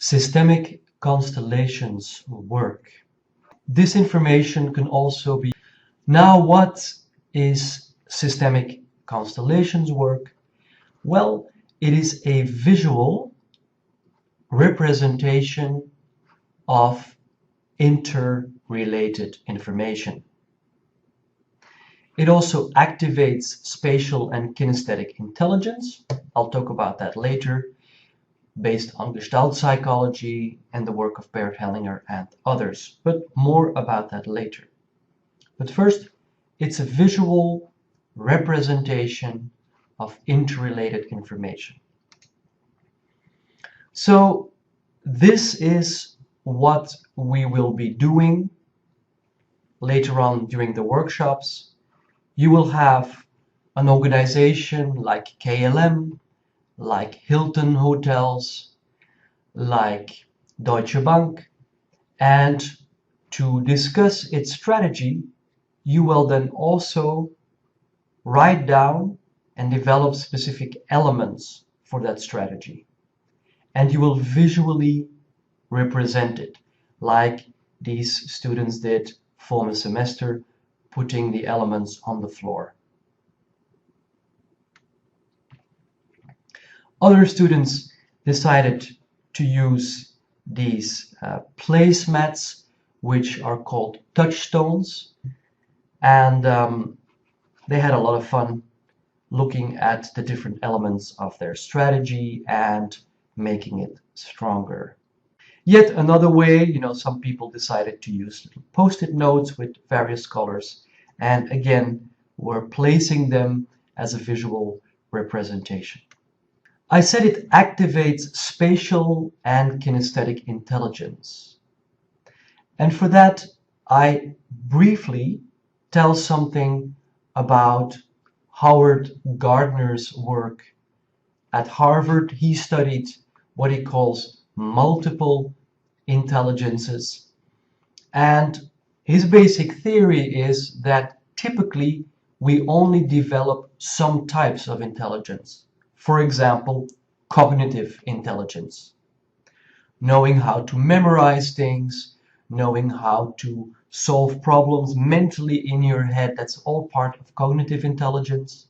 Systemic constellations work. This information can also be... Now, what is systemic constellations work? Well, it is a visual representation of interrelated information. It also activates spatial and kinesthetic intelligence. I'll talk about that later, based on Gestalt psychology and the work of Bert Hellinger and others, but more about that later. But first, it's a visual representation of interrelated information. So this is what we will be doing later on during the workshops. You will have an organization like KLM, like Hilton Hotels, like Deutsche Bank, and to discuss its strategy, you will then also write down and develop specific elements for that strategy. And you will visually represent it, like these students did former semester, putting the elements on the floor. Other students decided to use these placemats, which are called touchstones, and they had a lot of fun looking at the different elements of their strategy and making it stronger. Yet another way, some people decided to use little post-it notes with various colors, and again, we're placing them as a visual representation. I said it activates spatial and kinesthetic intelligence. And for that, I briefly tell something about Howard Gardner's work at Harvard. He studied what he calls multiple intelligences. And his basic theory is that typically we only develop some types of intelligence. For example, cognitive intelligence. Knowing how to memorize things, knowing how to solve problems mentally in your head, that's all part of cognitive intelligence.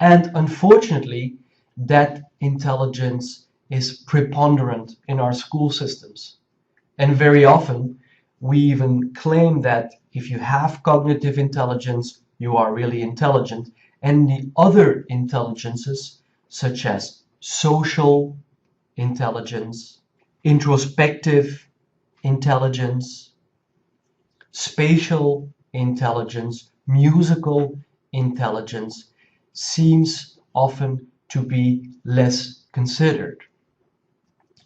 And unfortunately, that intelligence is preponderant in our school systems. And very often, we even claim that if you have cognitive intelligence, you are really intelligent. And the other intelligences, such as social intelligence, introspective intelligence, spatial intelligence, musical intelligence, seems often to be less considered.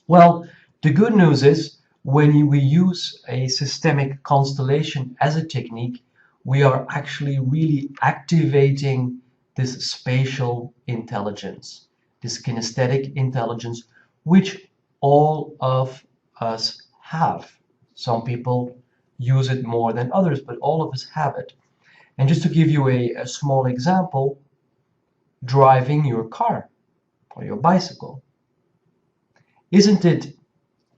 Well, the good news is when we use a systemic constellation as a technique, we are actually really activating this spatial intelligence, this kinesthetic intelligence, which all of us have. Some people use it more than others, but all of us have it. And just to give you a small example, driving your car or your bicycle. Isn't it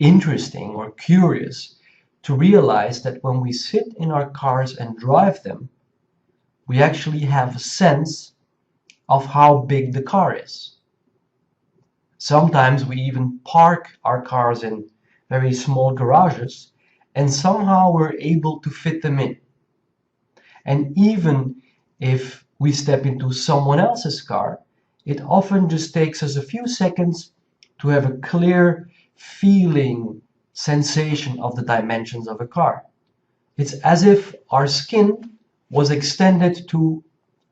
interesting or curious to realize that when we sit in our cars and drive them, we actually have a sense of how big the car is. Sometimes we even park our cars in very small garages and somehow we're able to fit them in. And even if we step into someone else's car, it often just takes us a few seconds to have a clear feeling, sensation of the dimensions of a car. It's as if our skin was extended to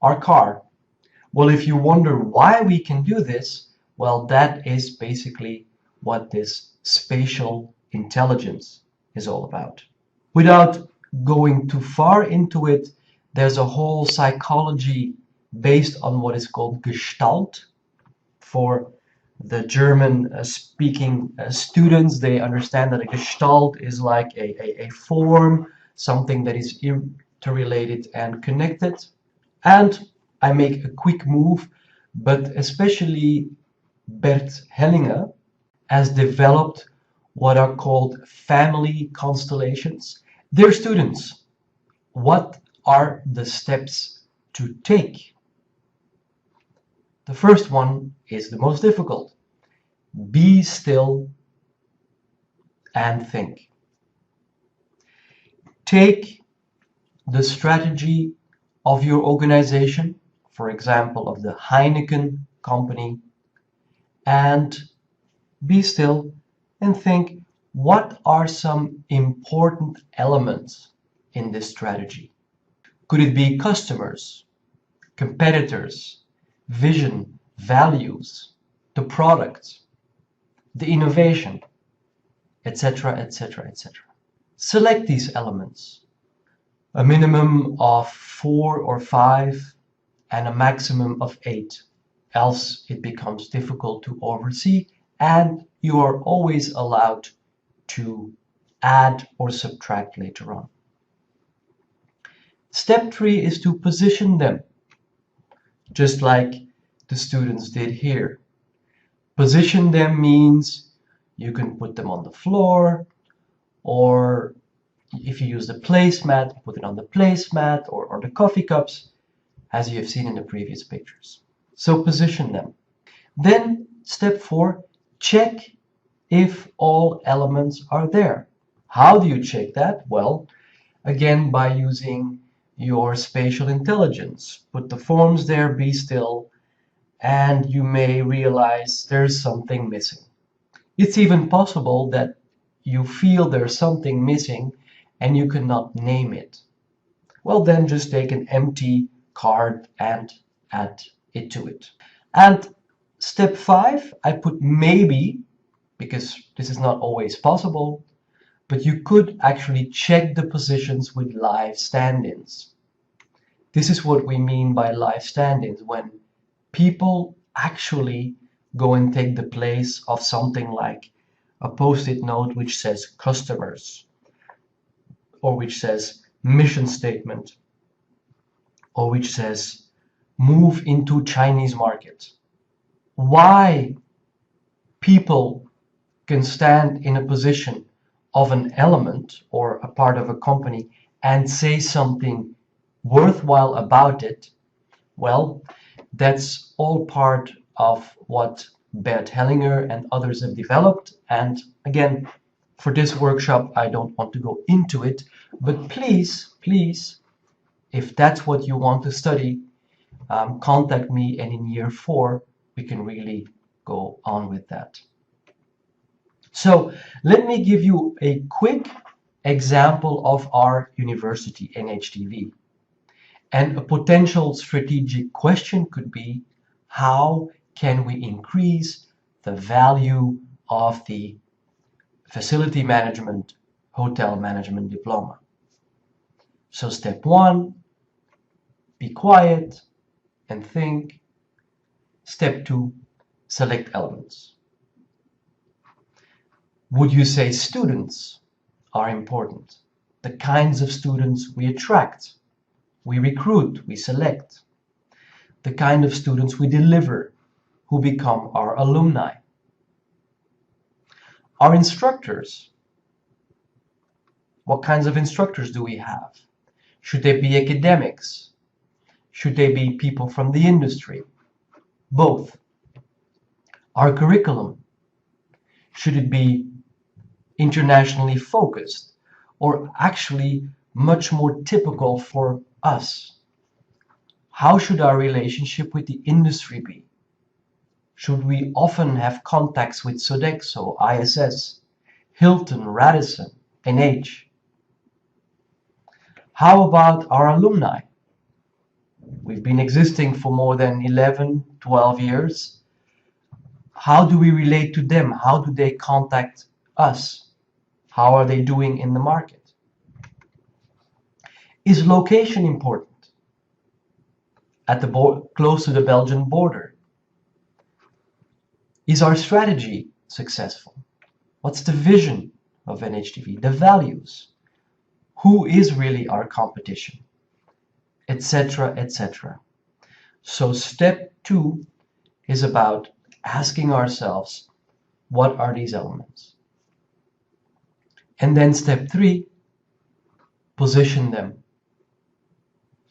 our car. Well, if you wonder why we can do this, well, that is basically what this spatial intelligence is all about. Without going too far into it, there's a whole psychology based on what is called Gestalt. For the German speaking students, they understand that a Gestalt is like a form, something that is interrelated and connected. And I make a quick move, but especially Bert Hellinger has developed what are called family constellations. Dear students, what are the steps to take? The first one is the most difficult. Be still and think. Take the strategy of your organization, for example, of the Heineken company, and be still and think, what are some important elements in this strategy? Could it be customers, competitors, vision, values, the product, the innovation, etc., etc., etc. Select these elements, a minimum of 4 or 5 and a maximum of 8, else it becomes difficult to oversee, and you are always allowed to add or subtract later on. Step 3 is to position them, just like the students did here. Position them means you can put them on the floor, or if you use the placemat, put it on the placemat or the coffee cups, as you have seen in the previous pictures. So position them. Then step 4, check if all elements are there. How do you check that? Well, again, by using your spatial intelligence. Put the forms there, be still, and you may realize there's something missing. It's even possible that you feel there's something missing and you cannot name it. Well, then just take an empty card and add it to it. And step 5, I put maybe, because this is not always possible, but you could actually check the positions with live stand-ins. This is what we mean by live stand-ins, when people actually go and take the place of something like a post-it note which says customers, or which says mission statement, or which says move into Chinese market. Why people can stand in a position of an element or a part of a company and say something worthwhile about it, well, that's all part of what Bert Hellinger and others have developed. And again, for this workshop, I don't want to go into it, but please, if that's what you want to study, contact me, and in year 4, we can really go on with that. So let me give you a quick example of our university, NHTV. And a potential strategic question could be, how can we increase the value of the facility management, hotel management diploma? So step 1, be quiet and think. Step 2, select elements. Would you say students are important? The kinds of students we attract, we recruit, we select. The kind of students we deliver, who become our alumni. Our instructors. What kinds of instructors do we have? Should they be academics? Should they be people from the industry? Both. Our curriculum. Should it be internationally focused, or actually much more typical for us? How should our relationship with the industry be? Should we often have contacts with Sodexo, ISS, Hilton, Radisson, NH? How about our alumni? We've been existing for more than 11, 12 years. How do we relate to them? How do they contact us? How are they doing in the market? Is location important? At the close to the Belgian border? Is our strategy successful? What's the vision of NHTV? The values? Who is really our competition? Etc., etc. So step 2 is about asking ourselves, what are these elements? And then step 3, position them.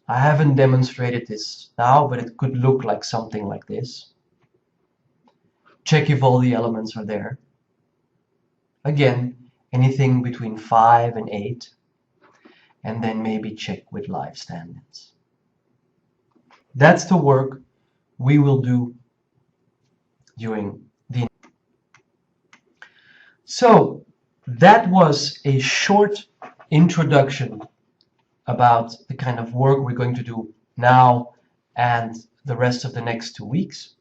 I haven't demonstrated this now, but it could look like something like this. Check if all the elements are there. Again, anything between 5 and 8. And then maybe check with live stand-ins. That's the work we will do during the... So that was a short introduction about the kind of work we're going to do now and the rest of the next 2 weeks.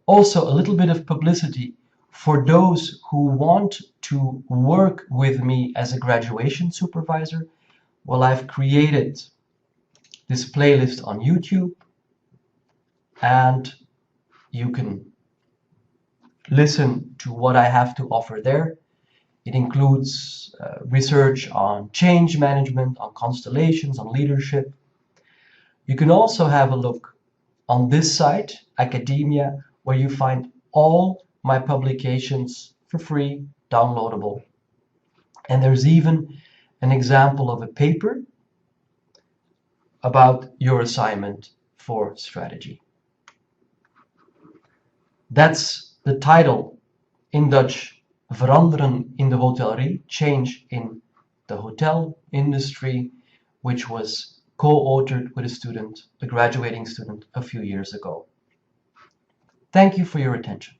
Also, a little bit of publicity for those who want to work with me as a graduation supervisor. Well, I've created this playlist on YouTube, and you can listen to what I have to offer there. It includes research on change management, on constellations, on leadership. You can also have a look on this site, Academia, where you find all my publications for free, downloadable. And there's even an example of a paper about your assignment for strategy. That's the title in Dutch, Veranderen in de hotellerie, change in the hotel industry, which was co-authored with a student, a graduating student, a few years ago. Thank you for your attention.